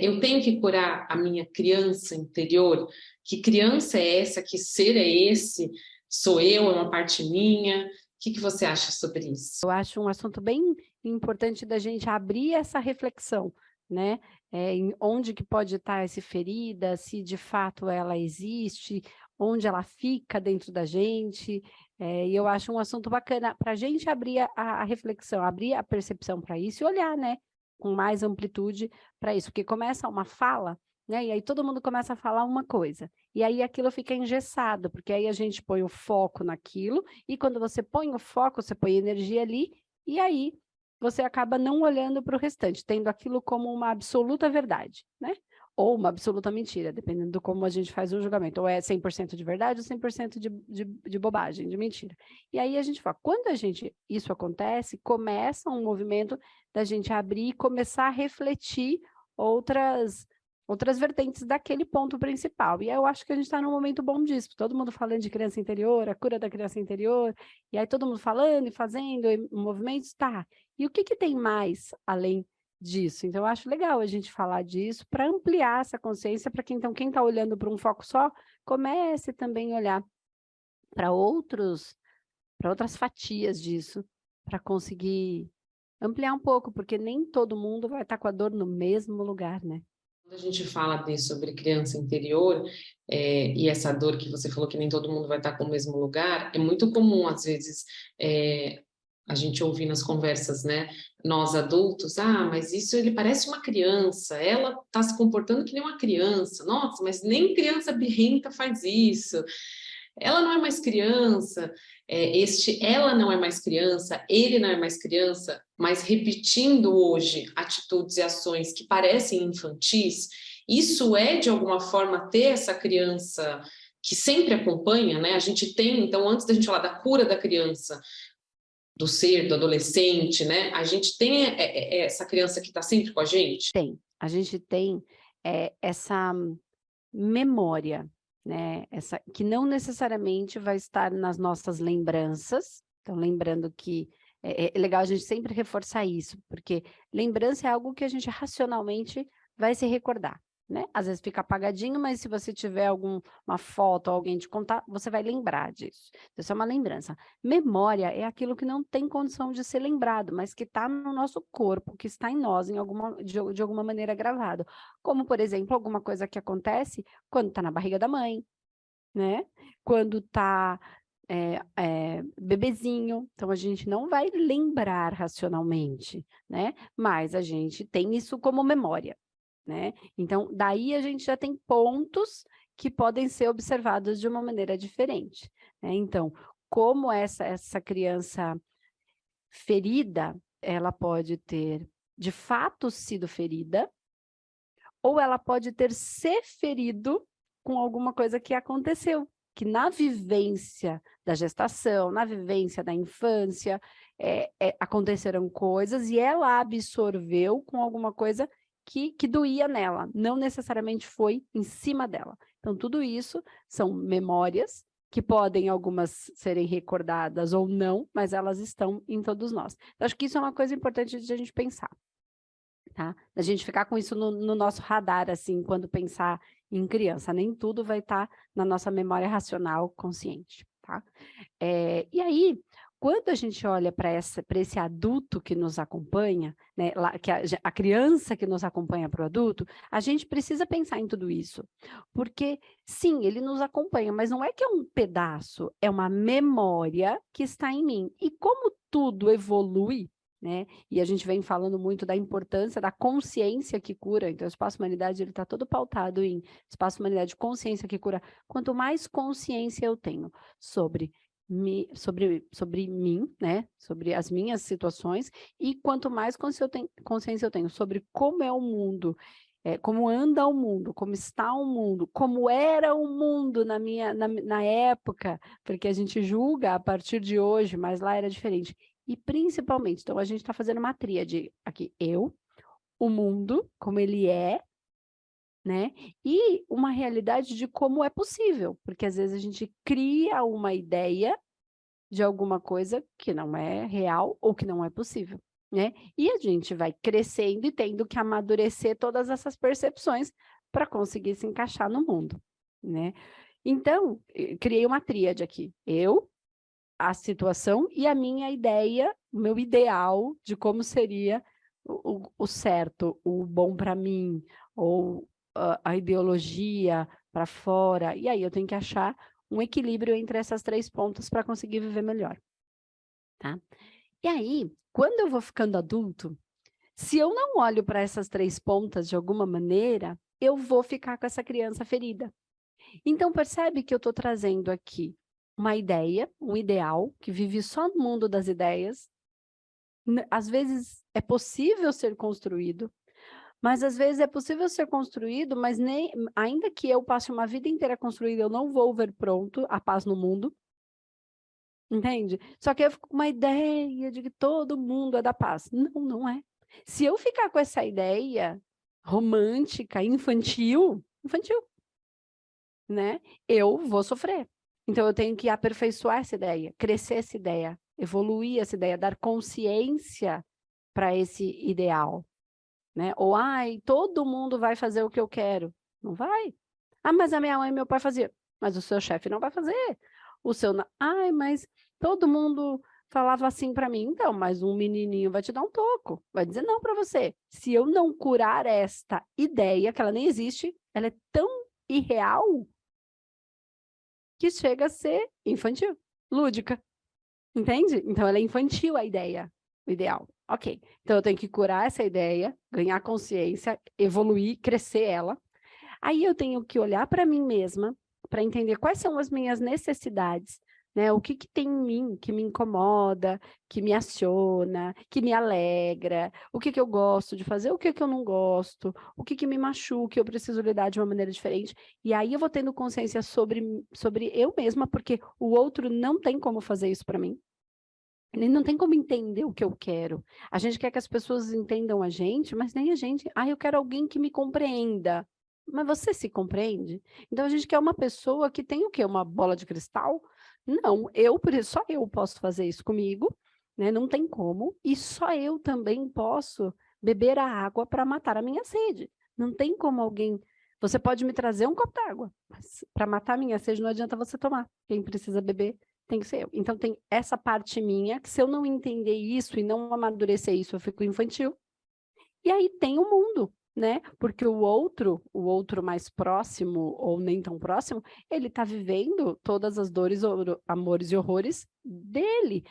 Eu tenho que curar a minha criança interior? Que criança é essa? Que ser é esse? Sou eu? É uma parte minha? O que você acha sobre isso? Eu acho um assunto bem importante da gente abrir essa reflexão, né? Em onde que pode estar essa ferida, se de fato ela existe, onde ela fica dentro da gente. E eu acho um assunto bacana para a gente abrir a reflexão, abrir a percepção para isso e olhar, né? Com mais amplitude para isso, porque começa uma fala, né? E aí todo mundo começa a falar uma coisa. E aí aquilo fica engessado, porque aí a gente põe o foco naquilo e quando você põe o foco, você põe energia ali, e aí você acaba não olhando para o restante, tendo aquilo como uma absoluta verdade, né? Ou uma absoluta mentira, dependendo do como a gente faz o julgamento. Ou é 100% de verdade ou 100% de bobagem, de mentira. E aí a gente fala, quando isso acontece, começa um movimento da gente abrir e começar a refletir outras vertentes daquele ponto principal. E eu acho que a gente está num momento bom disso, todo mundo falando de criança interior, a cura da criança interior, e aí todo mundo falando e fazendo e movimentos, tá. E o que que tem mais além disso? Então eu acho legal a gente falar disso para ampliar essa consciência para que então quem está olhando para um foco só, comece também a olhar para outras fatias disso, para conseguir ampliar um pouco, porque nem todo mundo vai estar com a dor no mesmo lugar, né? Quando a gente fala sobre criança interior, e essa dor que você falou que nem todo mundo vai estar com o mesmo lugar, é muito comum, às vezes, a gente ouvir nas conversas, né? Nós adultos, mas isso ele parece uma criança, ela está se comportando que nem uma criança, nossa, mas nem criança birrenta faz isso. Ela não é mais criança, ela não é mais criança, ele não é mais criança, mas repetindo hoje atitudes e ações que parecem infantis, isso é, de alguma forma, ter essa criança que sempre acompanha, né? A gente tem, então, antes da gente falar da cura da criança, do ser, do adolescente, né? A gente tem essa criança que está sempre com a gente. Tem, a gente tem essa memória, né, essa que não necessariamente vai estar nas nossas lembranças, então lembrando que é legal a gente sempre reforçar isso, porque lembrança é algo que a gente racionalmente vai se recordar, né, às vezes fica apagadinho, mas se você tiver uma foto ou alguém te contar, você vai lembrar disso. Então, isso é uma lembrança. Memória é aquilo que não tem condição de ser lembrado, mas que está no nosso corpo, que está em nós, de alguma maneira gravado. Como, por exemplo, alguma coisa que acontece quando está na barriga da mãe, né? Quando está bebezinho, então a gente não vai lembrar racionalmente, né? Mas a gente tem isso como memória, né? Então, daí a gente já tem pontos que podem ser observados de uma maneira diferente, né? Então, como essa criança ferida, ela pode ter de fato sido ferida, ou ela pode ter se ferido com alguma coisa que aconteceu, que na vivência da gestação, na vivência da infância, aconteceram coisas e ela absorveu com alguma coisa que doía nela, não necessariamente foi em cima dela. Então, tudo isso são memórias que podem algumas serem recordadas ou não, mas elas estão em todos nós. Então, acho que isso é uma coisa importante de a gente pensar. Tá? A gente ficar com isso no nosso radar, assim, quando pensar em criança, nem tudo vai estar na nossa memória racional consciente, tá? E aí, quando a gente olha para esse adulto que nos acompanha, né, que a criança que nos acompanha para o adulto, a gente precisa pensar em tudo isso, porque sim, ele nos acompanha, mas não é que é um pedaço, é uma memória que está em mim. E como tudo evolui, né? E a gente vem falando muito da importância da consciência que cura, então o Espaço Humanidade ele está todo pautado em Espaço Humanidade, consciência que cura. Quanto mais consciência eu tenho sobre mim, né? Sobre as minhas situações, e quanto mais consciência eu tenho sobre como é o mundo, como anda o mundo, como está o mundo, como era o mundo na época, porque a gente julga a partir de hoje, mas lá era diferente. E principalmente, então a gente está fazendo uma tríade aqui, eu, o mundo, como ele é, né? E uma realidade de como é possível, porque às vezes a gente cria uma ideia de alguma coisa que não é real ou que não é possível. né? E a gente vai crescendo e tendo que amadurecer todas essas percepções para conseguir se encaixar no mundo, né? Então, criei uma tríade aqui. Eu, a situação e a minha ideia, o meu ideal de como seria o certo, o bom para mim, ou a ideologia para fora. E aí eu tenho que achar um equilíbrio entre essas 3 pontas para conseguir viver melhor, tá? E aí, quando eu vou ficando adulto, se eu não olho para essas 3 pontas de alguma maneira, eu vou ficar com essa criança ferida. Então, percebe que eu estou trazendo aqui uma ideia, um ideal, que vive só no mundo das ideias. Às vezes é possível ser construído, mas às vezes é possível ser construído, mas nem, ainda que eu passe uma vida inteira construída, eu não vou ver pronto a paz no mundo, entende? Só que eu fico com uma ideia de que todo mundo é da paz. Não, não é. Se eu ficar com essa ideia romântica, infantil, né? Eu vou sofrer. Então, eu tenho que aperfeiçoar essa ideia, crescer essa ideia, evoluir essa ideia, dar consciência para esse ideal, né? Ou, ai, todo mundo vai fazer o que eu quero. Não vai. Ah, mas a minha mãe e meu pai faziam. Mas o seu chefe não vai fazer. O seu... Ai, mas todo mundo falava assim para mim. Então, mas um menininho vai te dar um toco. Vai dizer não para você. Se eu não curar esta ideia, que ela nem existe, ela é tão irreal que chega a ser infantil, lúdica, entende? Então, ela é infantil a ideia, o ideal. Ok, então eu tenho que curar essa ideia, ganhar consciência, evoluir, crescer ela. Aí eu tenho que olhar para mim mesma, para entender quais são as minhas necessidades, né? O que tem em mim que me incomoda, que me aciona, que me alegra, o que eu gosto de fazer, o que eu não gosto, o que me machuca, eu preciso lidar de uma maneira diferente. E aí eu vou tendo consciência sobre eu mesma, porque o outro não tem como fazer isso para mim. Ele não tem como entender o que eu quero. A gente quer que as pessoas entendam a gente, mas nem a gente. Ah, eu quero alguém que me compreenda. Mas você se compreende? Então a gente quer uma pessoa que tem o quê? Uma bola de cristal? Não, só eu posso fazer isso comigo, né? Não tem como. E só eu também posso beber a água para matar a minha sede. Não tem como alguém. Você pode me trazer um copo d'água, mas para matar a minha sede não adianta você tomar. Quem precisa beber tem que ser eu. Então, tem essa parte minha, que se eu não entender isso e não amadurecer isso, eu fico infantil. E aí tem o mundo, né? Porque o outro mais próximo, ou nem tão próximo, ele está vivendo todas as dores, amores e horrores dele,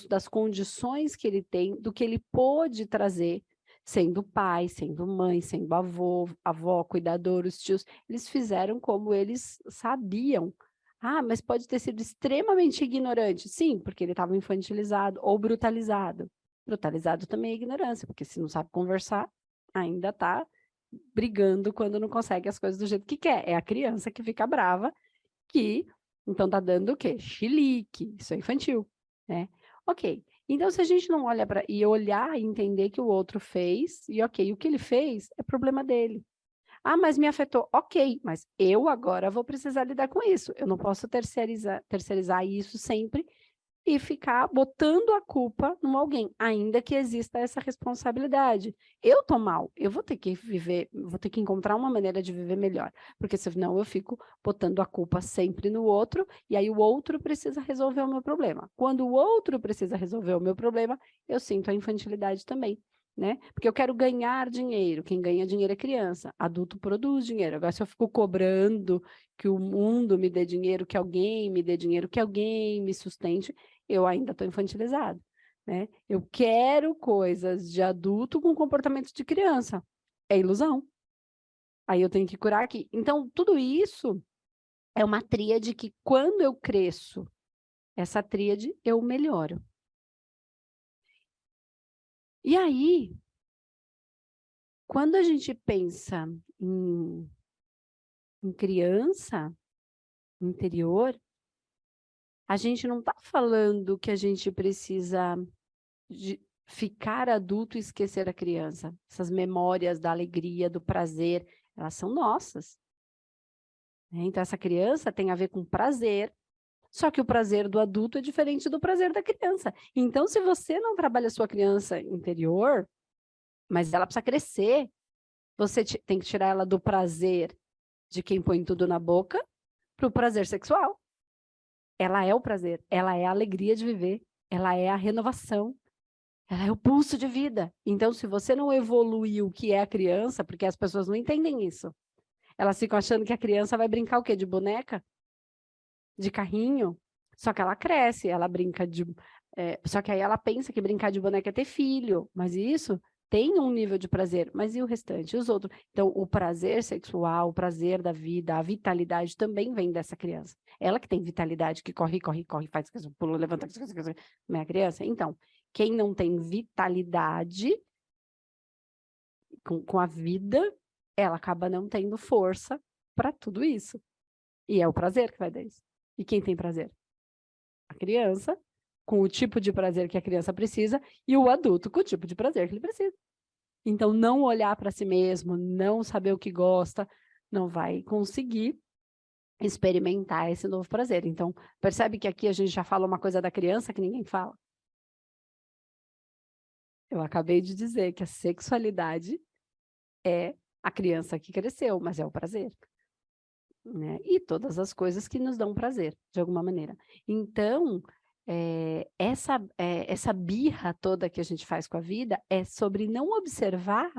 das condições que ele tem, do que ele pôde trazer, sendo pai, sendo mãe, sendo avô, avó, cuidador, os tios. Eles fizeram como eles sabiam. Ah, mas pode ter sido extremamente ignorante. Sim, porque ele estava infantilizado ou brutalizado. Brutalizado também é ignorância, porque se não sabe conversar, ainda está brigando quando não consegue as coisas do jeito que quer. É a criança que fica brava, que então está dando o quê? Chilique, isso é infantil, né? Ok, então se a gente não olha para e olhar e entender que o outro fez, e ok, o que ele fez é problema dele. Ah, mas me afetou. Ok, mas eu agora vou precisar lidar com isso. Eu não posso terceirizar isso sempre e ficar botando a culpa em alguém, ainda que exista essa responsabilidade. Eu tô mal, eu vou ter que viver, vou ter que encontrar uma maneira de viver melhor, porque senão eu fico botando a culpa sempre no outro, e aí o outro precisa resolver o meu problema. Quando o outro precisa resolver o meu problema, eu sinto a infantilidade também. Né? Porque eu quero ganhar dinheiro. Quem ganha dinheiro é criança. Adulto produz dinheiro. Agora, se eu fico cobrando que o mundo me dê dinheiro, que alguém me dê dinheiro, que alguém me sustente, eu ainda estou infantilizado, né? Eu quero coisas de adulto com comportamento de criança. É ilusão. Aí eu tenho que curar aqui. Então, tudo isso é uma tríade que, quando eu cresço, essa tríade, eu melhoro. E aí, quando a gente pensa em criança interior, a gente não está falando que a gente precisa de ficar adulto e esquecer a criança. Essas memórias da alegria, do prazer, elas são nossas. Então, essa criança tem a ver com prazer, Só que o prazer do adulto é diferente do prazer da criança. Então, se você não trabalha a sua criança interior, mas ela precisa crescer, você tem que tirar ela do prazer de quem põe tudo na boca para o prazer sexual. Ela é o prazer, ela é a alegria de viver, ela é a renovação, ela é o pulso de vida. Então, se você não evoluir o que é a criança, porque as pessoas não entendem isso, elas ficam achando que a criança vai brincar o quê? De boneca? De carrinho? Só que ela cresce, ela brinca de... só que aí ela pensa que brincar de boneca é ter filho, mas isso tem um nível de prazer, mas e o restante? Os outros? Então, o prazer sexual, o prazer da vida, a vitalidade também vem dessa criança. Ela que tem vitalidade, que corre, corre, corre, faz, pula, levanta, não é a criança? Então, quem não tem vitalidade com a vida, ela acaba não tendo força para tudo isso. E é o prazer que vai dar isso. E quem tem prazer? A criança, com o tipo de prazer que a criança precisa, e o adulto com o tipo de prazer que ele precisa. Então, não olhar para si mesmo, não saber o que gosta, não vai conseguir experimentar esse novo prazer. Então, percebe que aqui a gente já fala uma coisa da criança que ninguém fala? Eu acabei de dizer que a sexualidade é a criança que cresceu, mas é o prazer. Né? E todas as coisas que nos dão prazer, de alguma maneira. Então, essa birra toda que a gente faz com a vida é sobre não observar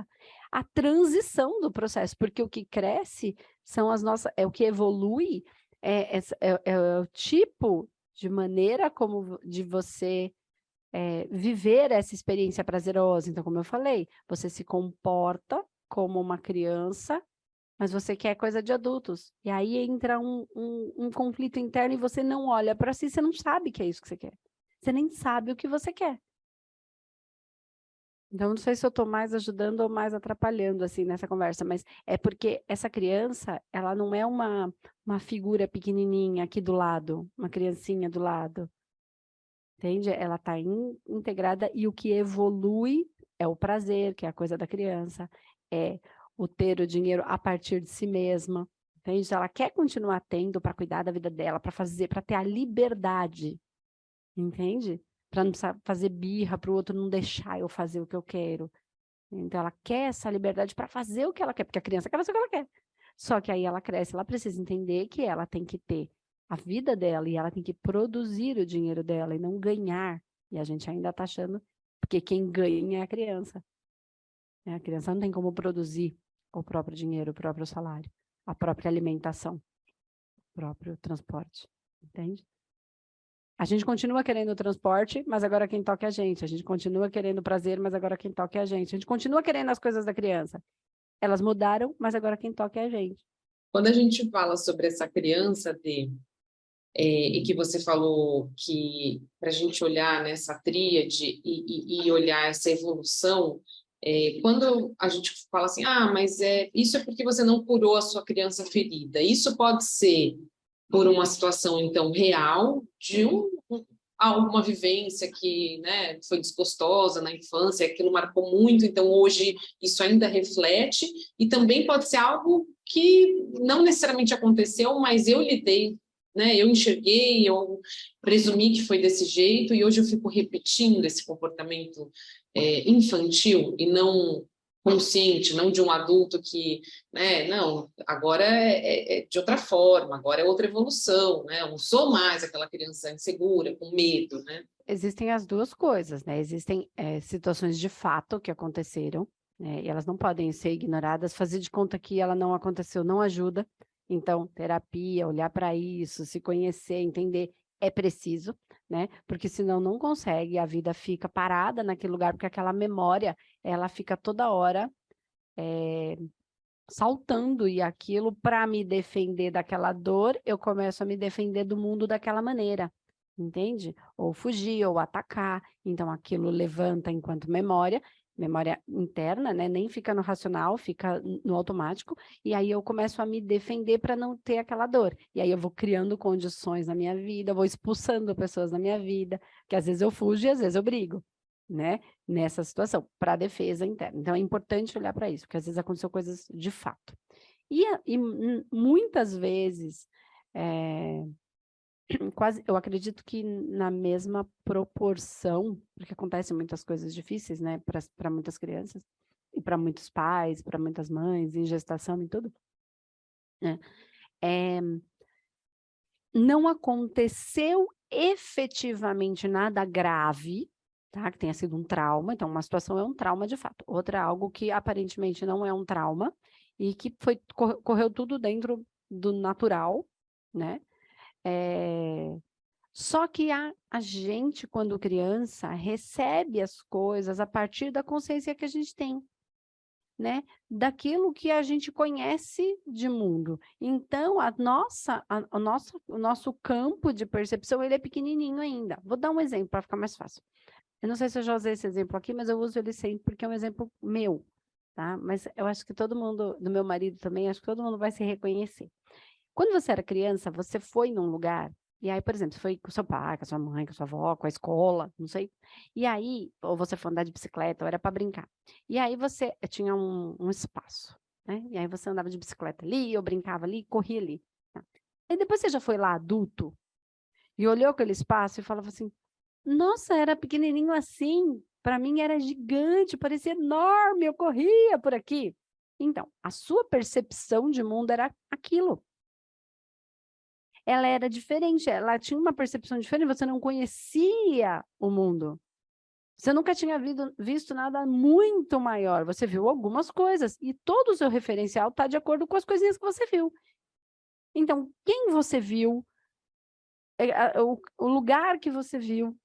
a transição do processo, porque o que cresce são as nossas, o que evolui, é o tipo de maneira como de você viver essa experiência prazerosa. Então, como eu falei, você se comporta como uma criança, mas você quer coisa de adultos. E aí entra um conflito interno e você não olha para si, você não sabe que é isso que você quer. Você nem sabe o que você quer. Então, não sei se eu estou mais ajudando ou mais atrapalhando, assim, nessa conversa, mas é porque essa criança, ela não é uma figura pequenininha aqui do lado, uma criancinha do lado, entende? Ela está integrada e o que evolui é o prazer, que é a coisa da criança, é o ter o dinheiro a partir de si mesma, entende? Ela quer continuar tendo para cuidar da vida dela, para fazer, para ter a liberdade, entende? Para não precisar fazer birra para o outro não deixar eu fazer o que eu quero. Então, ela quer essa liberdade para fazer o que ela quer, porque a criança quer fazer o que ela quer. Só que aí ela cresce, ela precisa entender que ela tem que ter a vida dela e ela tem que produzir o dinheiro dela e não ganhar. E a gente ainda está achando, porque quem ganha é a criança. A criança não tem como produzir o próprio dinheiro, o próprio salário, a própria alimentação, o próprio transporte, entende? A gente continua querendo o transporte, mas agora quem toca é a gente. A gente continua querendo o prazer, mas agora quem toca é a gente. A gente continua querendo as coisas da criança. Elas mudaram, mas agora quem toca é a gente. Quando a gente fala sobre essa criança e que você falou que para a gente olhar nessa tríade e olhar essa evolução, quando a gente fala assim, mas isso é porque você não curou a sua criança ferida. Isso pode ser por uma situação, então, real, de alguma vivência que, né, foi desgostosa na infância, aquilo marcou muito, então hoje isso ainda reflete, e também pode ser algo que não necessariamente aconteceu, mas eu lidei, né, eu enxerguei, eu presumi que foi desse jeito, e hoje eu fico repetindo esse comportamento infantil e não consciente, não de um adulto que, né, não, agora é de outra forma, agora é outra evolução, né, eu não sou mais aquela criança insegura, com medo, né. Existem as duas coisas, né? Existem situações de fato que aconteceram, né? E elas não podem ser ignoradas. Fazer de conta que ela não aconteceu não ajuda. Então, terapia, olhar para isso, se conhecer, entender, é preciso, né? Porque senão não consegue, a vida fica parada naquele lugar, porque aquela memória, ela fica toda hora saltando, e aquilo, para me defender daquela dor, eu começo a me defender do mundo daquela maneira, entende? Ou fugir, ou atacar. Então, aquilo levanta enquanto memória interna, né? Nem fica no racional, fica no automático, e aí eu começo a me defender para não ter aquela dor. E aí eu vou criando condições na minha vida, vou expulsando pessoas na minha vida, que às vezes eu fujo e às vezes eu brigo, né? Nessa situação, para defesa interna. Então, é importante olhar para isso, porque às vezes aconteceu coisas de fato. E muitas vezes, quase, eu acredito que na mesma proporção, porque acontecem muitas coisas difíceis, né, para muitas crianças, e para muitos pais, para muitas mães, em gestação e tudo, né? Não aconteceu efetivamente nada grave, tá? Que tenha sido um trauma, então uma situação é um trauma de fato, outra é algo que aparentemente não é um trauma, e que correu tudo dentro do natural, né? Só que a gente, quando criança, recebe as coisas a partir da consciência que a gente tem, né? Daquilo que a gente conhece de mundo. Então, o nosso campo de percepção, ele é pequenininho ainda. Vou dar um exemplo para ficar mais fácil. Eu não sei se eu já usei esse exemplo aqui, mas eu uso ele sempre porque é um exemplo meu, tá? Mas eu acho que todo mundo, do meu marido também, acho que todo mundo vai se reconhecer. Quando você era criança, você foi num lugar, e aí, por exemplo, você foi com seu pai, com a sua mãe, com a sua avó, com a escola, não sei. E aí, ou você foi andar de bicicleta, ou era para brincar. E aí você tinha um espaço, né? E aí você andava de bicicleta ali, ou brincava ali, corria ali. Tá? E depois você já foi lá adulto, e olhou aquele espaço e falava assim, nossa, era pequenininho assim, para mim era gigante, parecia enorme, eu corria por aqui. Então, a sua percepção de mundo era aquilo. Ela era diferente, ela tinha uma percepção diferente, você não conhecia o mundo. Você nunca tinha visto nada muito maior, você viu algumas coisas, e todo o seu referencial está de acordo com as coisinhas que você viu. Então, quem você viu, o lugar que você viu,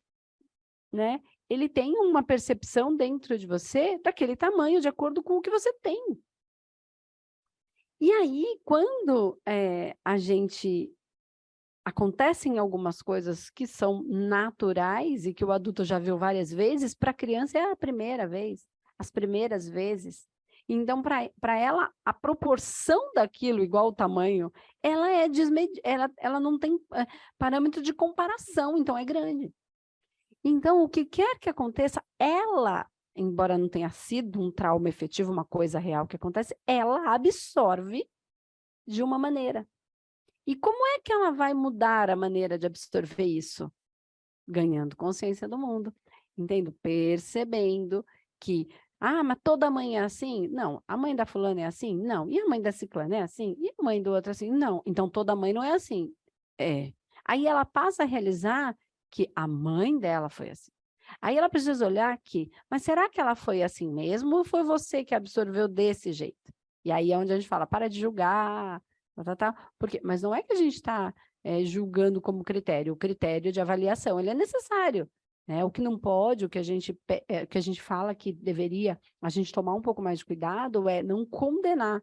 né? Ele tem uma percepção dentro de você daquele tamanho, de acordo com o que você tem. E aí, quando a gente acontecem algumas coisas que são naturais e que o adulto já viu várias vezes, para a criança é a primeira vez, as primeiras vezes. Então, para ela, a proporção daquilo, igual o tamanho, ela é ela não tem parâmetro de comparação, então é grande. Então, o que quer que aconteça, ela, embora não tenha sido um trauma efetivo, uma coisa real que acontece, ela absorve de uma maneira. E como é que ela vai mudar a maneira de absorver isso? Ganhando consciência do mundo, entendo? Percebendo que, mas toda mãe é assim? Não. A mãe da fulana é assim? Não. E a mãe da ciclana é assim? E a mãe do outro é assim? Não. Então toda mãe não é assim. É. Aí ela passa a realizar que a mãe dela foi assim. Aí ela precisa olhar que, mas será que ela foi assim mesmo ou foi você que absorveu desse jeito? E aí é onde a gente fala, para de julgar, porque, mas não é que a gente está julgando como critério, o critério de avaliação, ele é necessário, né? O que não pode, o que que a gente fala que deveria a gente tomar um pouco mais de cuidado é não condenar,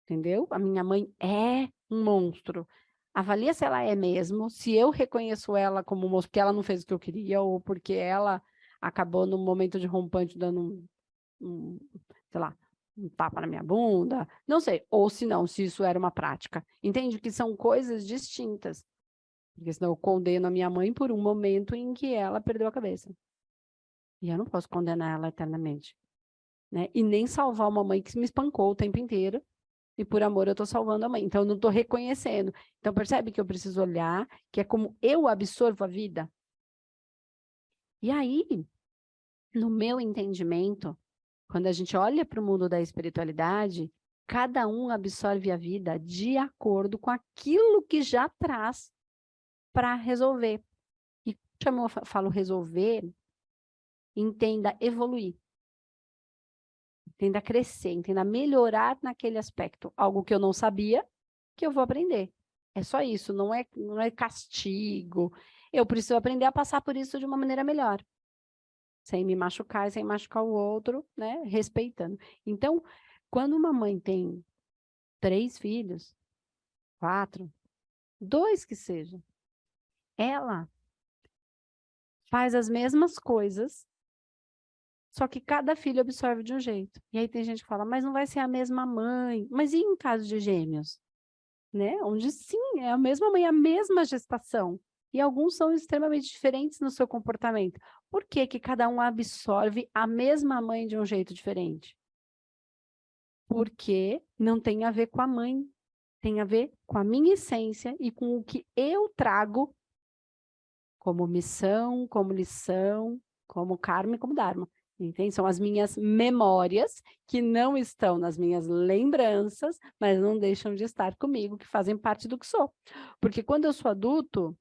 entendeu? A minha mãe é um monstro. Avalia se ela é mesmo, se eu reconheço ela como um monstro porque ela não fez o que eu queria ou porque ela acabou no momento de rompante dando sei lá, um tapa na minha bunda, não sei, ou se não, se isso era uma prática. Entende que são coisas distintas, porque senão eu condeno a minha mãe por um momento em que ela perdeu a cabeça. E eu não posso condenar ela eternamente, né? E nem salvar uma mãe que me espancou o tempo inteiro, e por amor eu estou salvando a mãe. Então eu não estou reconhecendo. Então percebe que eu preciso olhar, que é como eu absorvo a vida. E aí, no meu entendimento, quando a gente olha para o mundo da espiritualidade, cada um absorve a vida de acordo com aquilo que já traz para resolver. E quando eu falo resolver, entenda evoluir, entenda crescer, entenda melhorar naquele aspecto. Algo que eu não sabia, que eu vou aprender. É só isso, não é castigo. Eu preciso aprender a passar por isso de uma maneira melhor. Sem me machucar e sem machucar o outro, né? Respeitando. Então, quando uma mãe tem 3 filhos, 4, 2 que sejam, ela faz as mesmas coisas, só que cada filho absorve de um jeito. E aí tem gente que fala, mas não vai ser a mesma mãe. Mas e em caso de gêmeos? Né? Onde sim, é a mesma mãe, a mesma gestação. E alguns são extremamente diferentes no seu comportamento. Por que que cada um absorve a mesma mãe de um jeito diferente? Porque não tem a ver com a mãe. tem a ver com a minha essência e com o que eu trago como missão, como lição, como karma e como dharma. Entende? São as minhas memórias que não estão nas minhas lembranças, mas não deixam de estar comigo, que fazem parte do que sou. Porque quando eu sou adulto,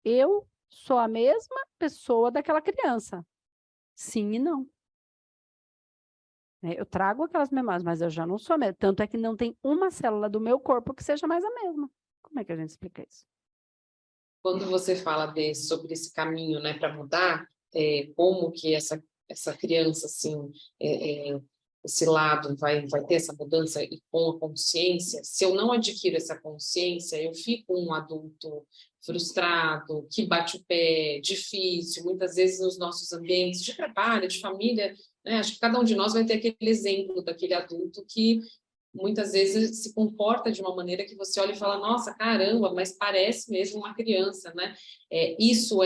eu sou a mesma pessoa daquela criança. Sim e não. Eu trago aquelas memórias, mas eu já não sou a mesma. Tanto é que não tem uma célula do meu corpo que seja mais a mesma. Como é que a gente explica isso? Quando você fala sobre esse caminho, né, para mudar, como que essa criança, assim, esse lado vai ter essa mudança e com a consciência, se eu não adquiro essa consciência, eu fico um adulto frustrado, que bate o pé, difícil, muitas vezes nos nossos ambientes de trabalho, de família, né, acho que cada um de nós vai ter aquele exemplo daquele adulto que muitas vezes se comporta de uma maneira que você olha e fala, nossa, caramba, mas parece mesmo uma criança, né? Isso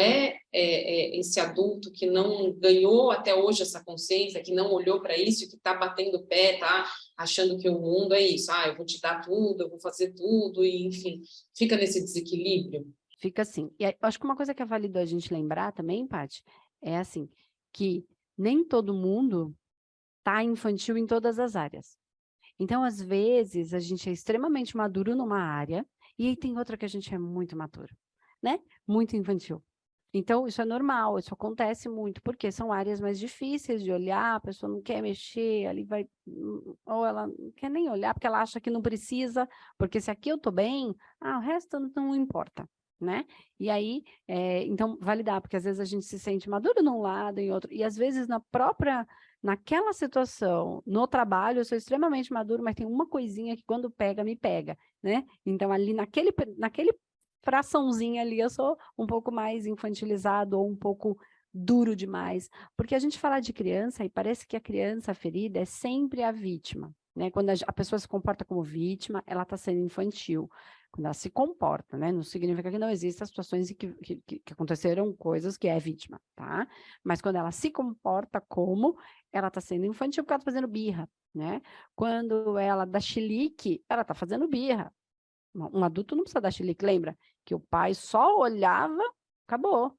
esse adulto que não ganhou até hoje essa consciência, que não olhou para isso, que está batendo o pé, tá achando que o mundo é isso, eu vou te dar tudo, eu vou fazer tudo, e enfim, fica nesse desequilíbrio. Fica assim. E aí, eu acho que uma coisa que é válido a gente lembrar também, Paty, é assim, que nem todo mundo tá infantil em todas as áreas. Então, às vezes, a gente é extremamente maduro numa área, e aí tem outra que a gente é muito maturo, né? Muito infantil. Então, isso é normal, isso acontece muito, porque são áreas mais difíceis de olhar, a pessoa não quer mexer, ali vai, ou ela não quer nem olhar, porque ela acha que não precisa, porque se aqui eu tô bem, o resto não importa, né? E aí, então, validar, porque às vezes a gente se sente maduro num lado, em outro, e às vezes naquela situação, no trabalho, eu sou extremamente maduro, mas tem uma coisinha que quando pega, me pega, né? Então, ali naquele fraçãozinha ali, eu sou um pouco mais infantilizado ou um pouco duro demais. Porque a gente fala de criança e parece que a criança ferida é sempre a vítima, né? Quando a pessoa se comporta como vítima, ela está sendo infantil. Quando ela se comporta, né? Não significa que não existam situações em que aconteceram coisas que é vítima, tá? Mas quando ela se comporta como, ela está sendo infantil porque ela está fazendo birra, né? Quando ela dá chilique, ela está fazendo birra. Um adulto não precisa dar chilique, lembra? Que o pai só olhava, acabou.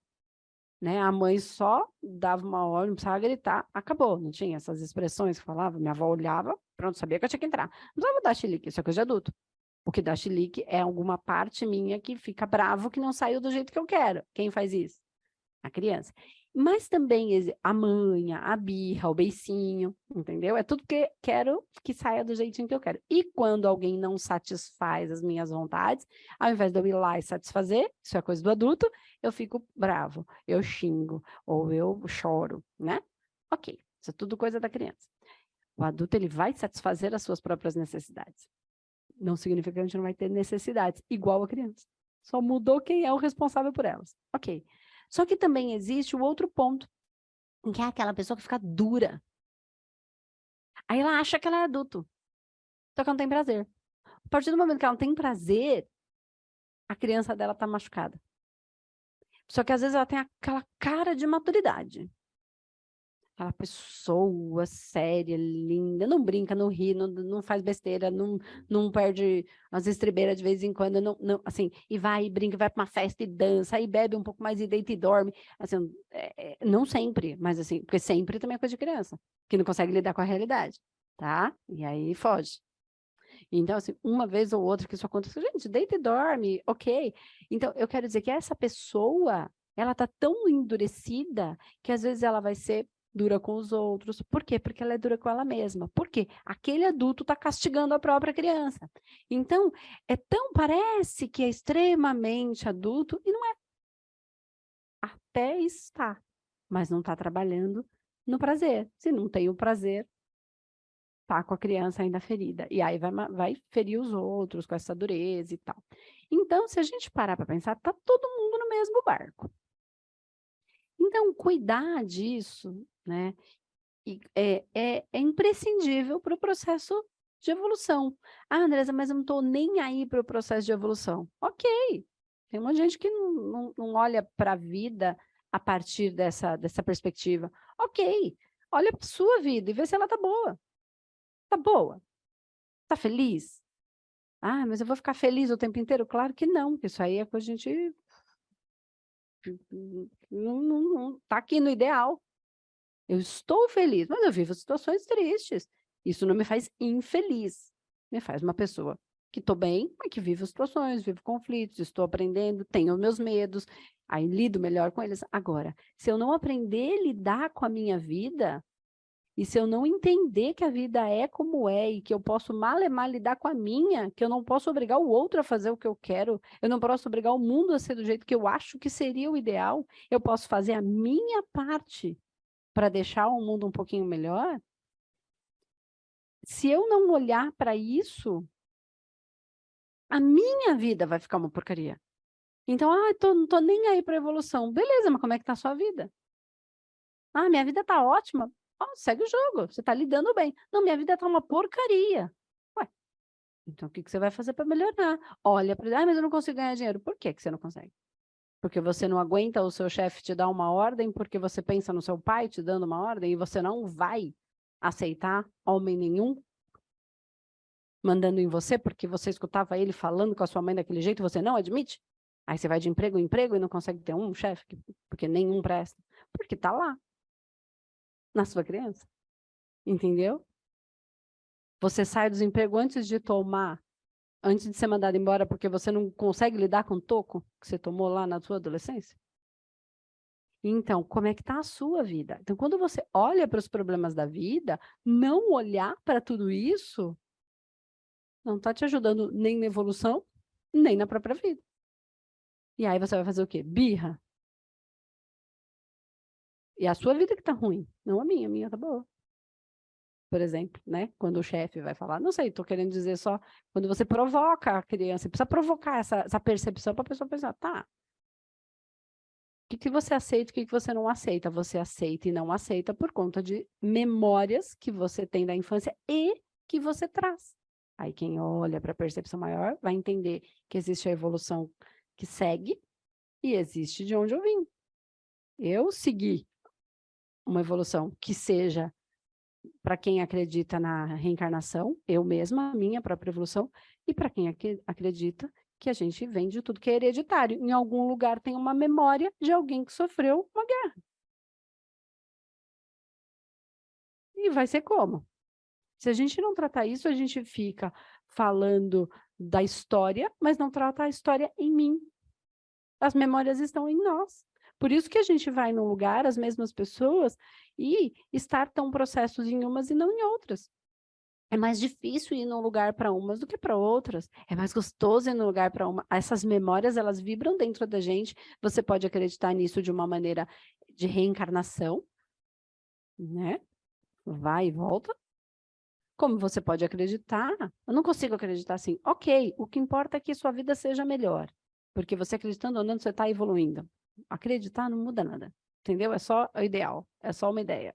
Né? A mãe só dava uma ordem, não precisava gritar, acabou. Não tinha essas expressões que falava. Minha avó olhava, pronto, sabia que eu tinha que entrar. Não precisava dar chilique, isso é coisa de adulto. O que dá chilique é alguma parte minha que fica bravo que não saiu do jeito que eu quero. Quem faz isso? A criança. Mas também a manha, a birra, o beicinho, entendeu? É tudo que quero que saia do jeitinho que eu quero. E quando alguém não satisfaz as minhas vontades, ao invés de eu ir lá e satisfazer, isso é coisa do adulto, eu fico bravo, eu xingo, ou eu choro, né? Ok, isso é tudo coisa da criança. O adulto, ele vai satisfazer as suas próprias necessidades. Não significa que a gente não vai ter necessidades, igual a criança. Só mudou quem é o responsável por elas. Ok. Só que também existe o outro ponto, que é aquela pessoa que fica dura. Aí ela acha que ela é adulto, só que ela não tem prazer. A partir do momento que ela não tem prazer, a criança dela tá machucada. Só que às vezes ela tem aquela cara de maturidade. Aquela pessoa séria, linda, não brinca, não ri, não faz besteira, não perde as estribeiras de vez em quando, assim, e vai e brinca, vai para uma festa e dança, aí bebe um pouco mais e deita e dorme, assim, não sempre, mas assim, porque sempre também é coisa de criança, que não consegue lidar com a realidade, tá? E aí foge. Então, assim, uma vez ou outra que isso acontece, gente, deita e dorme, ok. Então, eu quero dizer que essa pessoa, ela tá tão endurecida que às vezes ela vai ser dura com os outros. Por quê? Porque ela é dura com ela mesma. Por quê? Aquele adulto está castigando a própria criança. Então, parece que é extremamente adulto e não é. Até está, mas não está trabalhando no prazer. Se não tem o prazer, tá com a criança ainda ferida. E aí vai ferir os outros com essa dureza e tal. Então, se a gente parar para pensar, tá todo mundo no mesmo barco. Então, cuidar disso, né, é imprescindível para o processo de evolução. Andresa, mas eu não estou nem aí para o processo de evolução. Ok, tem uma gente que não olha para a vida a partir dessa perspectiva. Ok, olha para sua vida e vê se ela tá boa. Tá boa? Tá feliz? Ah, mas eu vou ficar feliz o tempo inteiro? Claro que não, porque isso aí é coisa de gente não tá aqui no ideal. Eu estou feliz, mas eu vivo situações tristes. Isso não me faz infeliz, me faz uma pessoa que estou bem, mas que vivo situações, vivo conflitos, estou aprendendo, tenho meus medos, aí lido melhor com eles. Agora, se eu não aprender a lidar com a minha vida, e se eu não entender que a vida é como é e que eu posso malemar lidar com a minha, que eu não posso obrigar o outro a fazer o que eu quero, eu não posso obrigar o mundo a ser do jeito que eu acho que seria o ideal, eu posso fazer a minha parte para deixar o mundo um pouquinho melhor. Se eu não olhar para isso, a minha vida vai ficar uma porcaria. Então, não tô nem aí para evolução. Beleza, mas como é que tá a sua vida? Ah, minha vida tá ótima. Segue o jogo, você tá lidando bem. Não, minha vida tá uma porcaria. Ué, então o que que você vai fazer para melhorar? Olha para, mas eu não consigo ganhar dinheiro. Por que que você não consegue? Porque você não aguenta o seu chefe te dar uma ordem, porque você pensa no seu pai te dando uma ordem e você não vai aceitar homem nenhum mandando em você, porque você escutava ele falando com a sua mãe daquele jeito, você não admite? Aí você vai de emprego em emprego e não consegue ter um chefe, porque nenhum presta. Porque tá lá, na sua criança. Entendeu? Você sai do desemprego antes de ser mandado embora, porque você não consegue lidar com o toco que você tomou lá na sua adolescência? Então, como é que está a sua vida? Então, quando você olha para os problemas da vida, não olhar para tudo isso não está te ajudando nem na evolução, nem na própria vida. E aí você vai fazer o quê? Birra. E a sua vida que está ruim, não a minha tá boa. Por exemplo, né? Quando o chefe vai falar, não sei, estou querendo dizer só, quando você provoca a criança, você precisa provocar essa percepção para a pessoa pensar, tá, o que você aceita, o que você não aceita? Você aceita e não aceita por conta de memórias que você tem da infância e que você traz. Aí quem olha para a percepção maior vai entender que existe a evolução que segue e existe de onde eu vim. Eu segui uma evolução que seja para quem acredita na reencarnação, eu mesma, a minha própria evolução, e para quem acredita que a gente vem de tudo que é hereditário. Em algum lugar tem uma memória de alguém que sofreu uma guerra. E vai ser como? Se a gente não tratar isso, a gente fica falando da história, mas não trata a história em mim. As memórias estão em nós. Por isso que a gente vai num lugar, as mesmas pessoas, e startam processos em umas e não em outras. É mais difícil ir num lugar para umas do que para outras. É mais gostoso ir num lugar para uma. Essas memórias, elas vibram dentro da gente. Você pode acreditar nisso de uma maneira de reencarnação, né? Vai e volta. Como você pode acreditar? Eu não consigo acreditar assim. Ok, o que importa é que sua vida seja melhor. Porque você acreditando ou não, você está evoluindo. Acreditar não muda nada. Entendeu? É só o ideal. É só uma ideia.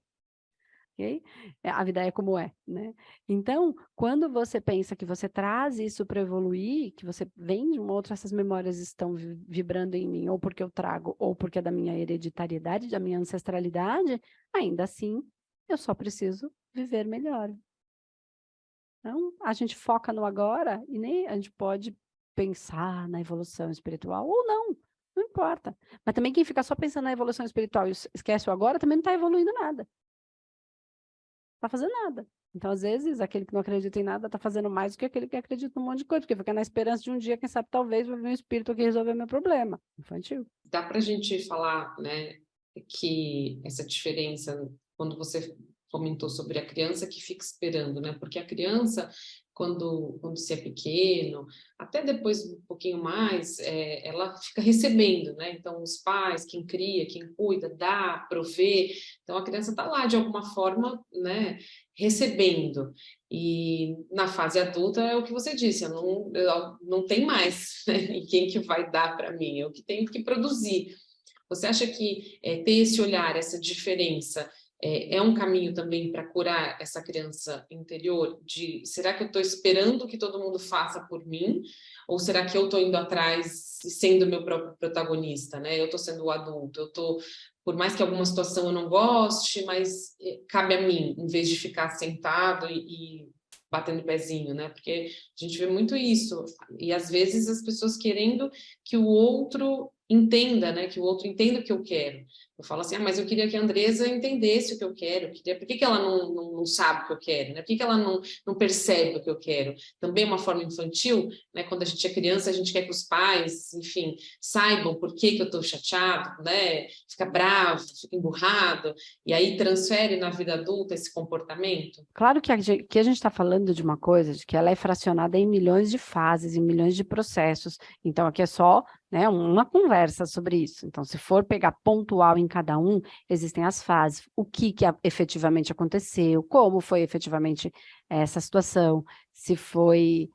Okay? A vida é como é, né? Então, quando você pensa que você traz isso para evoluir, que você vem de uma outra, essas memórias estão vibrando em mim, ou porque eu trago, ou porque é da minha hereditariedade, da minha ancestralidade, ainda assim, eu só preciso viver melhor. Então, a gente foca no agora e nem a gente pode pensar na evolução espiritual ou não, não importa. Mas também quem fica só pensando na evolução espiritual e esquece o agora também não está evoluindo nada. Tá fazendo nada. Então, às vezes, aquele que não acredita em nada está fazendo mais do que aquele que acredita num monte de coisa, porque fica na esperança de um dia, quem sabe, talvez, vai vir um espírito que resolver meu problema. Infantil. Dá para a gente falar, né, que essa diferença, quando você comentou sobre a criança que fica esperando, né? Porque a criança, quando se é pequeno, até depois um pouquinho mais, ela fica recebendo, né? Então, os pais, quem cria, quem cuida, dá, provê. Então, a criança está lá, de alguma forma, né, recebendo. E na fase adulta é o que você disse, eu não tem mais, né? E quem que vai dar para mim? Eu que tenho que produzir. Você acha que ter esse olhar, essa diferença, é um caminho também para curar essa criança interior? Será que eu estou esperando que todo mundo faça por mim? Ou será que eu estou indo atrás e sendo meu próprio protagonista, né? Eu estou sendo o adulto, por mais que alguma situação eu não goste, mas cabe a mim, em vez de ficar sentado e batendo pezinho, né? Porque a gente vê muito isso, e às vezes as pessoas querendo que o outro entenda, né? Que o outro entenda o que eu quero. Eu falo assim, mas eu queria que a Andresa entendesse o que eu quero, por que ela não sabe o que eu quero, né? Por que ela não percebe o que eu quero? Também é uma forma infantil, né? Quando a gente é criança, a gente quer que os pais, enfim, saibam por que eu estou chateado, né? Fica bravo, fica emburrado, e aí transfere na vida adulta esse comportamento. Claro que a gente está falando de uma coisa de que ela é fracionada em milhões de fases, em milhões de processos. Então, aqui é só, né, uma conversa sobre isso. Então, se for pegar pontual em cada um, existem as fases, o que efetivamente aconteceu, como foi efetivamente essa situação, se foi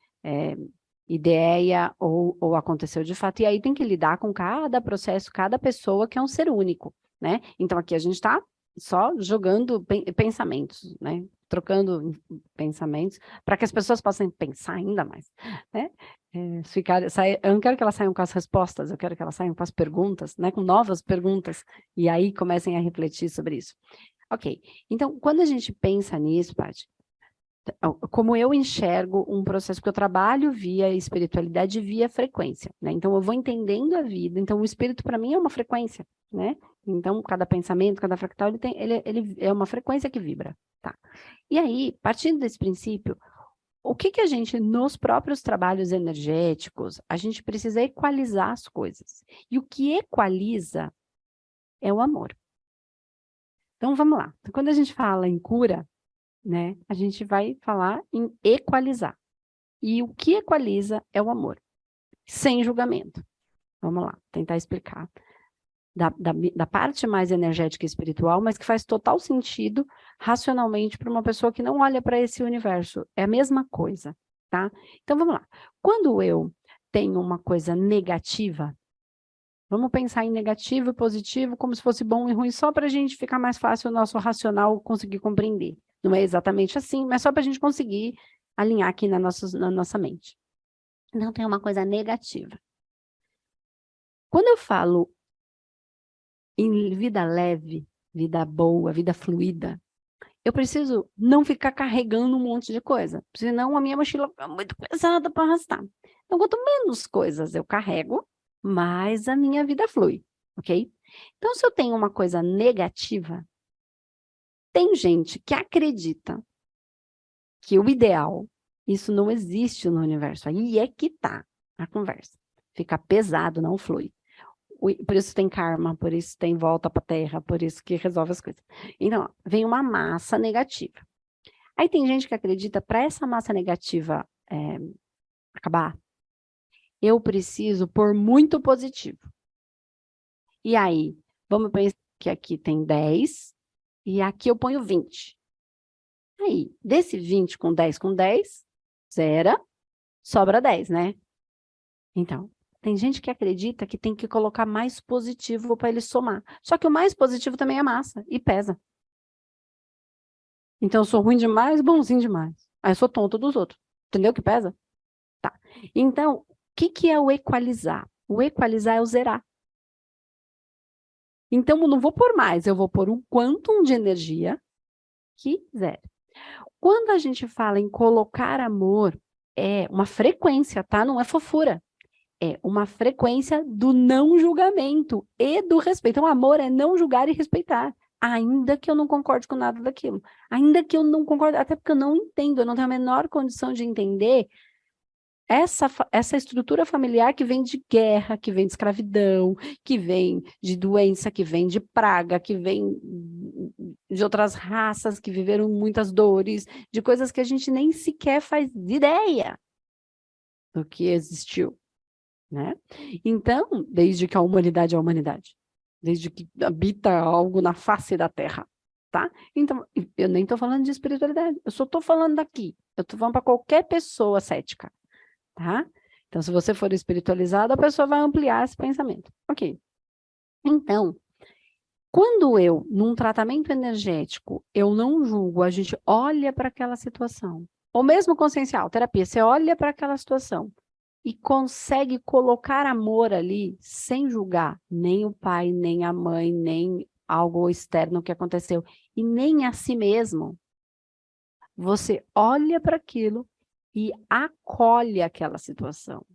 ideia ou aconteceu de fato. E aí tem que lidar com cada processo, cada pessoa que é um ser único, né? Então, aqui a gente está só jogando pensamentos, né? Trocando pensamentos, para que as pessoas possam pensar ainda mais, né? Eu não quero que elas saiam com as respostas, eu quero que elas saiam com as perguntas, né? Com novas perguntas, e aí comecem a refletir sobre isso. Ok, então, quando a gente pensa nisso, Paty, como eu enxergo um processo, porque eu trabalho via espiritualidade, via frequência, né? Então, eu vou entendendo a vida. Então, o espírito, para mim, é uma frequência, né? Então, cada pensamento, cada fractal, ele é uma frequência que vibra, tá? E aí, partindo desse princípio, o que a gente, nos próprios trabalhos energéticos, a gente precisa equalizar as coisas. E o que equaliza é o amor. Então, vamos lá. Quando a gente fala em cura, né, a gente vai falar em equalizar. E o que equaliza é o amor, sem julgamento. Vamos lá, tentar explicar. Da parte mais energética e espiritual, mas que faz total sentido racionalmente para uma pessoa que não olha para esse universo. É a mesma coisa, tá? Então, vamos lá. Quando eu tenho uma coisa negativa, vamos pensar em negativo e positivo como se fosse bom e ruim, só para a gente ficar mais fácil o nosso racional conseguir compreender. Não é exatamente assim, mas só para a gente conseguir alinhar aqui na nossa mente. Então, tem uma coisa negativa. Quando eu falo em vida leve, vida boa, vida fluida, eu preciso não ficar carregando um monte de coisa, senão a minha mochila fica muito pesada para arrastar. Então, quanto menos coisas eu carrego, mais a minha vida flui, ok? Então, se eu tenho uma coisa negativa, tem gente que acredita que o ideal, isso não existe no universo. Aí é que tá a conversa. Fica pesado, não flui. Por isso tem karma, por isso tem volta para a terra, por isso que resolve as coisas. Então, ó, vem uma massa negativa. Aí tem gente que acredita, para essa massa negativa acabar, eu preciso pôr muito positivo. E aí, vamos pensar que aqui tem 10 e aqui eu ponho 20. Aí, desse 20 com 10, zera, sobra 10, né? Então, tem gente que acredita que tem que colocar mais positivo para ele somar. Só que o mais positivo também é massa e pesa. Então, eu sou ruim demais, bonzinho demais. Aí eu sou tonto dos outros. Entendeu que pesa? Tá. Então, o que é o equalizar? O equalizar é o zerar. Então, eu não vou pôr mais, eu vou pôr um quantum de energia que zera. Quando a gente fala em colocar amor, é uma frequência, tá? Não é fofura. É uma frequência do não julgamento e do respeito. Então, amor é não julgar e respeitar. Ainda que eu não concorde com nada daquilo. Ainda que eu não concorde, até porque eu não entendo, eu não tenho a menor condição de entender essa estrutura familiar que vem de guerra, que vem de escravidão, que vem de doença, que vem de praga, que vem de outras raças que viveram muitas dores, de coisas que a gente nem sequer faz ideia do que existiu, né? Então, desde que a humanidade é a humanidade, desde que habita algo na face da Terra, tá? Então, eu nem estou falando de espiritualidade, eu só estou falando daqui, eu estou falando para qualquer pessoa cética. Tá? Então, se você for espiritualizado, a pessoa vai ampliar esse pensamento. Ok. Então, quando eu, num tratamento energético, eu não julgo, a gente olha para aquela situação, ou mesmo consciencial, terapia, você olha para aquela situação e consegue colocar amor ali sem julgar nem o pai, nem a mãe, nem algo externo que aconteceu, e nem a si mesmo. você olha para aquilo e acolhe aquela situação.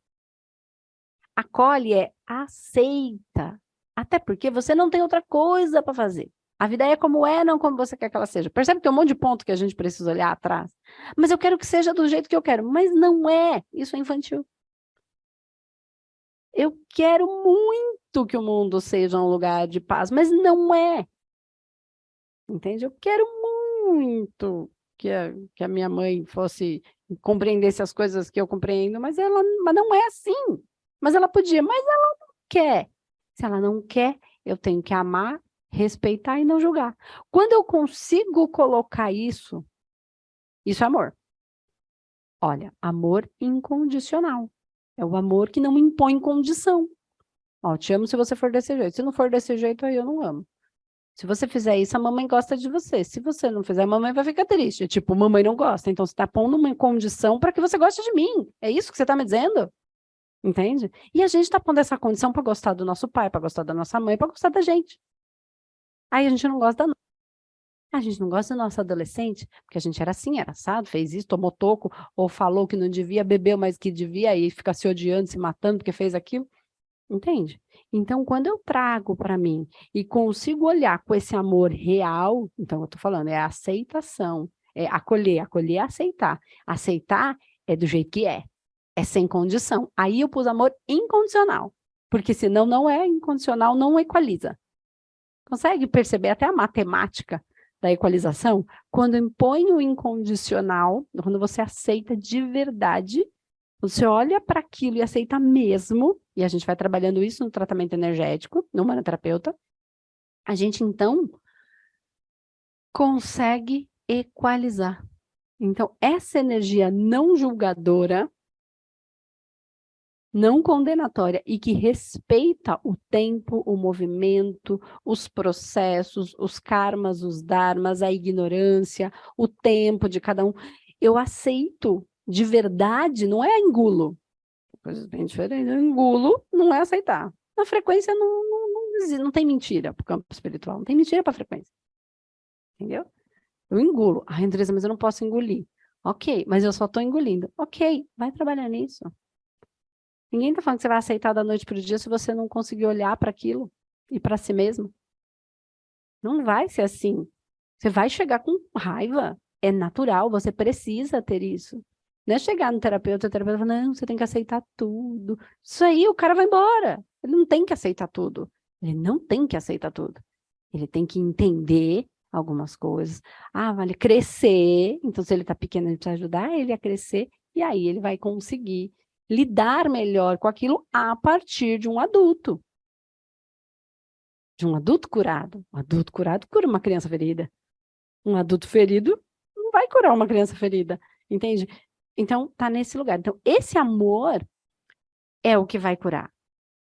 Acolhe é aceita. Até porque você não tem outra coisa para fazer. A vida é como é, não como você quer que ela seja. Percebe que tem um monte de ponto que a gente precisa olhar atrás? Mas eu quero que seja do jeito que eu quero. Mas não é. Isso é infantil. Eu quero muito que o mundo seja um lugar de paz, mas não é. Entende? Eu quero muito que a minha mãe fosse compreendesse as coisas que eu compreendo, mas não é assim. Mas ela podia, mas ela não quer. Se ela não quer, eu tenho que amar, respeitar e não julgar. Quando eu consigo colocar isso é amor. Olha, amor incondicional. É o amor que não impõe condição. Ó, te amo se você for desse jeito. Se não for desse jeito, aí eu não amo. Se você fizer isso, a mamãe gosta de você. Se você não fizer, a mamãe vai ficar triste. Tipo, mamãe não gosta. Então, você está pondo uma condição para que você goste de mim. É isso que você está me dizendo? Entende? E a gente está pondo essa condição para gostar do nosso pai, para gostar da nossa mãe, para gostar da gente. Aí a gente não gosta da a gente não gosta do nosso adolescente, porque a gente era assim, era assado, fez isso, tomou toco, ou falou que não devia, bebeu mais que devia, e fica se odiando, se matando porque fez aquilo. Entende? Então, quando eu trago para mim e consigo olhar com esse amor real, então eu estou falando, é a aceitação, é acolher, acolher é aceitar. Aceitar é do jeito que é sem condição. Aí eu pus amor incondicional, porque senão não é incondicional, não equaliza. Consegue perceber até a matemática da equalização? Quando impõe o incondicional, quando você aceita de verdade, você olha para aquilo e aceita mesmo, e a gente vai trabalhando isso no tratamento energético, no humanoterapeuta, a gente então consegue equalizar. Então, essa energia não julgadora, não condenatória e que respeita o tempo, o movimento, os processos, os karmas, os dharmas, a ignorância, o tempo de cada um, eu aceito de verdade, não é engulo. Coisas bem diferentes. Eu engulo, não é aceitar. Na frequência não tem mentira para o campo espiritual. Não tem mentira para a frequência. Entendeu? Eu engulo. Ah, Andresa, mas eu não posso engolir. Ok, mas eu só estou engolindo. Ok, vai trabalhar nisso. Ninguém está falando que você vai aceitar da noite para o dia se você não conseguir olhar para aquilo e para si mesmo. Não vai ser assim. Você vai chegar com raiva. É natural, você precisa ter isso. Não é chegar no terapeuta, o terapeuta fala, não, você tem que aceitar tudo. Isso aí, o cara vai embora. Ele não tem que aceitar tudo. Ele não tem que aceitar tudo. Ele tem que entender algumas coisas. Ah, vale crescer. Então, se ele está pequeno, a gente precisa ajudar ele a crescer. E aí ele vai conseguir lidar melhor com aquilo a partir de um adulto. De um adulto curado. Um adulto curado cura uma criança ferida. Um adulto ferido não vai curar uma criança ferida. Entende? Então, tá nesse lugar. Então, esse amor é o que vai curar.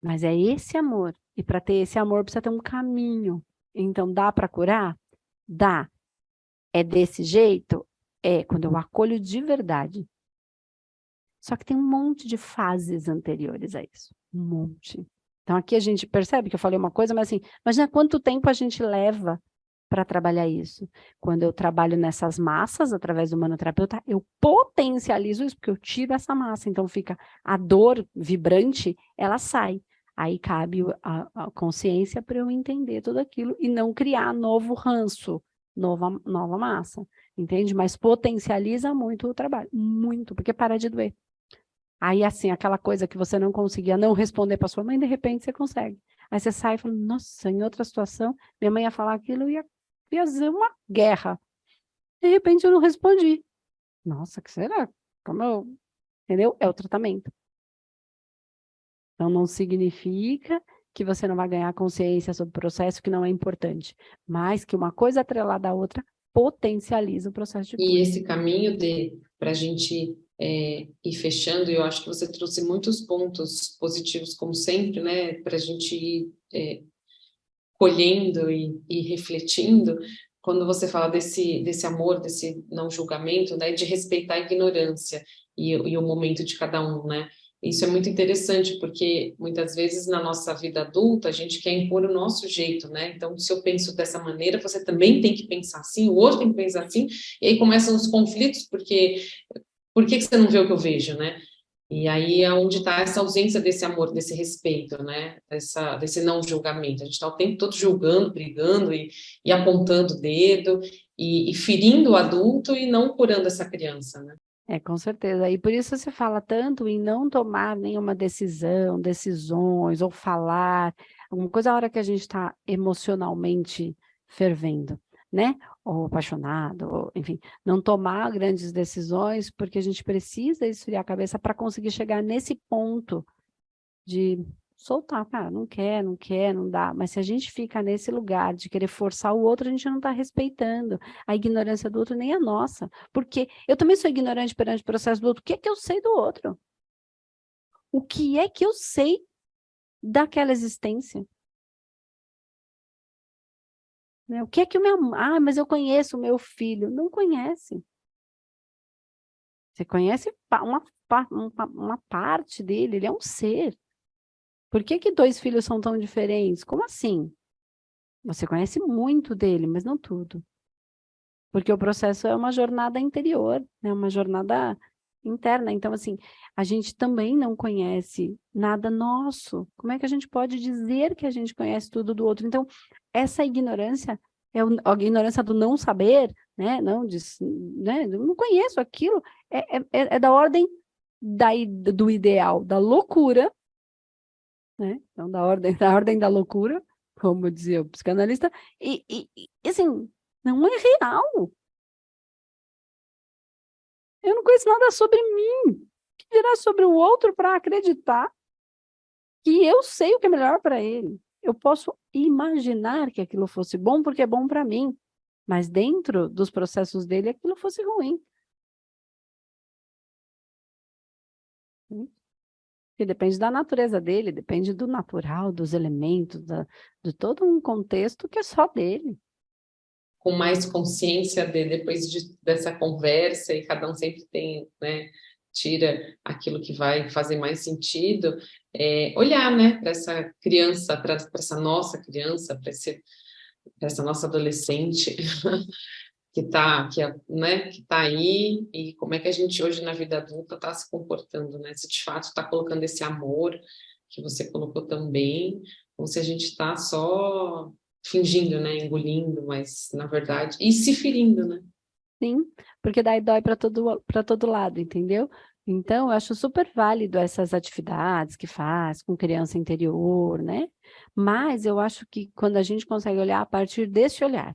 Mas é esse amor. E para ter esse amor, precisa ter um caminho. Então, dá para curar? Dá. É desse jeito? É, quando eu acolho de verdade. Só que tem um monte de fases anteriores a isso. Um monte. Então, aqui a gente percebe que eu falei uma coisa, mas assim, imagina quanto tempo a gente leva para trabalhar isso. Quando eu trabalho nessas massas, através do humanoterapeuta, eu potencializo isso, porque eu tiro essa massa. Então, fica a dor vibrante, ela sai. Aí cabe a consciência para eu entender tudo aquilo e não criar novo ranço, nova massa. Entende? Mas potencializa muito o trabalho. Muito, porque para de doer. Aí, assim, aquela coisa que você não conseguia não responder para sua mãe, de repente você consegue. Aí você sai e fala, nossa, em outra situação, minha mãe ia falar aquilo e ia ser uma guerra. De repente eu não respondi. Nossa, que será? Como eu... Entendeu? É o tratamento. Então, não significa que você não vai ganhar consciência sobre o processo que não é importante, mas que uma coisa atrelada à outra potencializa o processo de cura. E esse caminho para a gente ir fechando, e eu acho que você trouxe muitos pontos positivos, como sempre, né, para a gente ir colhendo e refletindo, quando você fala desse amor, desse não julgamento, né, de respeitar a ignorância e o momento de cada um, né? Isso é muito interessante, porque muitas vezes na nossa vida adulta a gente quer impor o nosso jeito, né? Então, se eu penso dessa maneira, você também tem que pensar assim, o outro tem que pensar assim, e aí começam os conflitos, porque por que você não vê o que eu vejo, né? E aí é onde está essa ausência desse amor, desse respeito, né? Desse não julgamento. A gente está o tempo todo julgando, brigando e apontando o dedo e ferindo o adulto e não curando essa criança, né? Com certeza. E por isso se fala tanto em não tomar nenhuma decisão, decisões, ou falar, alguma coisa a hora que a gente está emocionalmente fervendo, né? Ou apaixonado, ou, enfim, não tomar grandes decisões, porque a gente precisa esfriar a cabeça para conseguir chegar nesse ponto de soltar, cara, não quer, não quer, não dá. Mas se a gente fica nesse lugar de querer forçar o outro, a gente não está respeitando a ignorância do outro, nem a nossa. Porque eu também sou ignorante perante o processo do outro. O que é que eu sei do outro? O que é que eu sei daquela existência? Né? O que é que o meu... Ah, mas eu conheço o meu filho. Não conhece. Você conhece uma parte dele, ele é um ser. Por que que 2 filhos são tão diferentes? Como assim? Você conhece muito dele, mas não tudo. Porque o processo é uma jornada interior, né? Uma jornada interna. Então, assim, a gente também não conhece nada nosso. Como é que a gente pode dizer que a gente conhece tudo do outro? Então, essa ignorância é a ignorância do não saber, né? Não, né? Eu não conheço aquilo. É da ordem do ideal, da loucura, né? Então, da ordem da loucura, como dizia o psicanalista, assim, não é real. Eu não conheço nada sobre mim. Que dirá sobre o outro para acreditar que eu sei o que é melhor para ele? Eu posso imaginar que aquilo fosse bom porque é bom para mim, mas dentro dos processos dele aquilo fosse ruim. Que depende da natureza dele, depende do natural, dos elementos, de todo um contexto que é só dele. Com mais consciência depois dessa conversa, e cada um sempre tem, né, tira aquilo que vai fazer mais sentido, olhar, né, para essa criança, para essa nossa criança, para essa nossa adolescente que tá aí, e como é que a gente hoje na vida adulta está se comportando, né? Se de fato está colocando esse amor que você colocou também, ou se a gente está só fingindo, né? Engolindo, mas na verdade, e se ferindo, né? Sim, porque daí dói para todo lado, entendeu? Então, eu acho super válido essas atividades que faz com criança interior, né? Mas eu acho que quando a gente consegue olhar a partir desse olhar,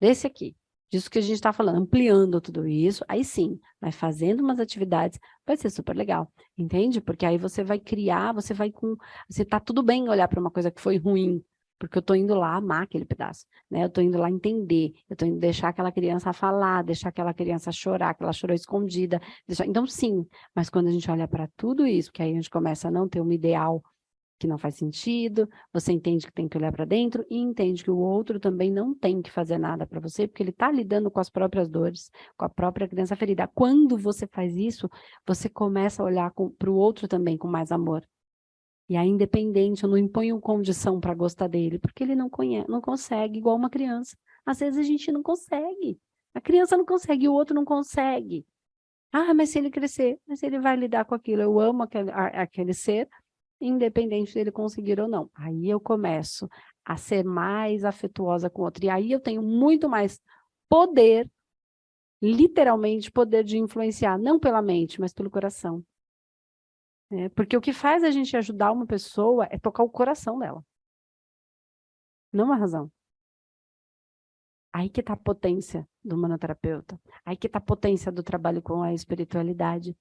desse aqui, disso que a gente está falando, ampliando tudo isso, aí sim, vai fazendo umas atividades, vai ser super legal, entende? Porque aí você vai criar, você tá tudo bem olhar para uma coisa que foi ruim, porque eu tô indo lá amar aquele pedaço, né? Eu tô indo lá entender, eu tô indo deixar aquela criança falar, deixar aquela criança chorar, que ela chorou escondida, então sim, mas quando a gente olha para tudo isso, que aí a gente começa a não ter um ideal que não faz sentido, você entende que tem que olhar para dentro e entende que o outro também não tem que fazer nada para você, porque ele está lidando com as próprias dores, com a própria criança ferida. Quando você faz isso, você começa a olhar para o outro também com mais amor. E aí, independente, eu não imponho condição para gostar dele, porque ele não consegue, igual uma criança. Às vezes a gente não consegue. A criança não consegue, o outro não consegue. Ah, mas se ele crescer, mas ele vai lidar com aquilo. Eu amo aquele ser, independente dele conseguir ou não. Aí eu começo a ser mais afetuosa com o outro. E aí eu tenho muito mais poder, literalmente poder de influenciar, não pela mente, mas pelo coração. Porque o que faz a gente ajudar uma pessoa é tocar o coração dela, não a razão. Aí que está a potência do manoterapeuta. Aí que está a potência do trabalho com a espiritualidade,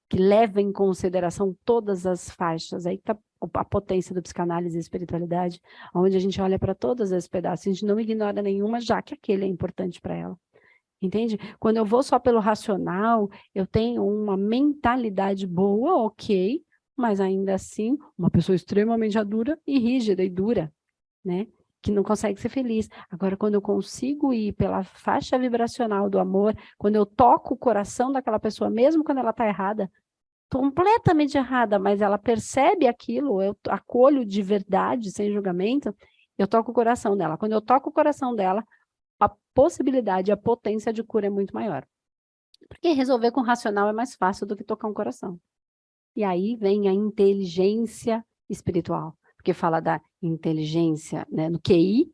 que leva em consideração todas as faixas. Aí está a potência do psicanálise e espiritualidade, onde a gente olha para todos esses pedaços, a gente não ignora nenhuma, já que aquele é importante para ela. Entende? Quando eu vou só pelo racional, eu tenho uma mentalidade boa, ok, mas ainda assim, uma pessoa extremamente adura e rígida e dura, né? Que não consegue ser feliz. Agora, quando eu consigo ir pela faixa vibracional do amor, quando eu toco o coração daquela pessoa, mesmo quando ela está errada, completamente errada, mas ela percebe aquilo, eu acolho de verdade, sem julgamento, eu toco o coração dela. Quando eu toco o coração dela, a possibilidade, a potência de cura é muito maior. Porque resolver com o racional é mais fácil do que tocar um coração. E aí vem a inteligência espiritual, porque fala da inteligência, né, no QI,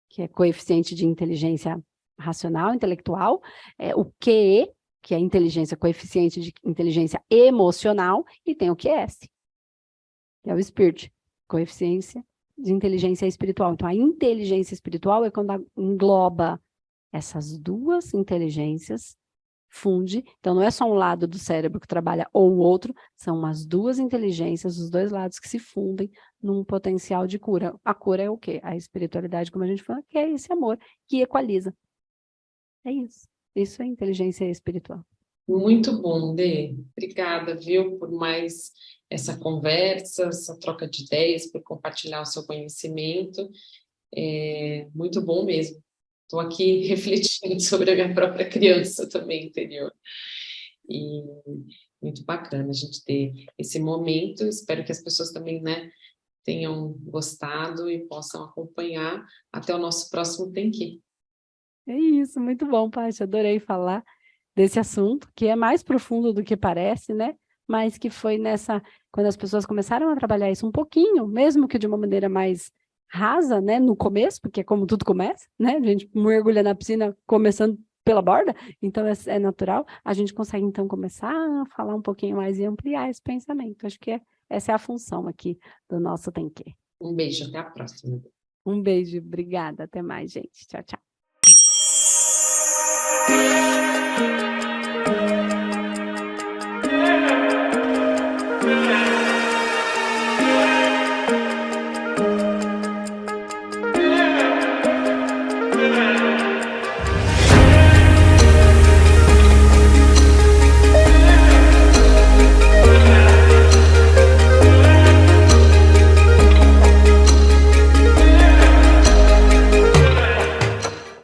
que é coeficiente de inteligência racional, intelectual, o QE, que é inteligência, coeficiente de inteligência emocional, e tem o QS, que é o Spirit, coeficiência de inteligência espiritual. Então, a inteligência espiritual é quando engloba essas duas inteligências, funde, então não é só um lado do cérebro que trabalha ou o outro, são as duas inteligências, os dois lados que se fundem num potencial de cura. A cura é o quê? A espiritualidade, como a gente fala, que é esse amor que equaliza. É isso. Isso é inteligência espiritual. Muito bom, Dê. Obrigada, viu, por mais essa conversa, essa troca de ideias, por compartilhar o seu conhecimento. É muito bom mesmo. Estou aqui refletindo sobre a minha própria criança também interior. E muito bacana a gente ter esse momento. Espero que as pessoas também, né, tenham gostado e possam acompanhar até o nosso próximo Tem Que. É isso, muito bom, Paty. Adorei falar desse assunto, que é mais profundo do que parece, né? Mas que foi quando as pessoas começaram a trabalhar isso um pouquinho, mesmo que de uma maneira mais rasa, né? No começo, porque é como tudo começa, né? A gente mergulha na piscina começando pela borda, então é natural. A gente consegue, então, começar a falar um pouquinho mais e ampliar esse pensamento. Acho que essa é a função aqui do nosso Tem Que. Um beijo, até a próxima. Um beijo, obrigada. Até mais, gente. Tchau, tchau.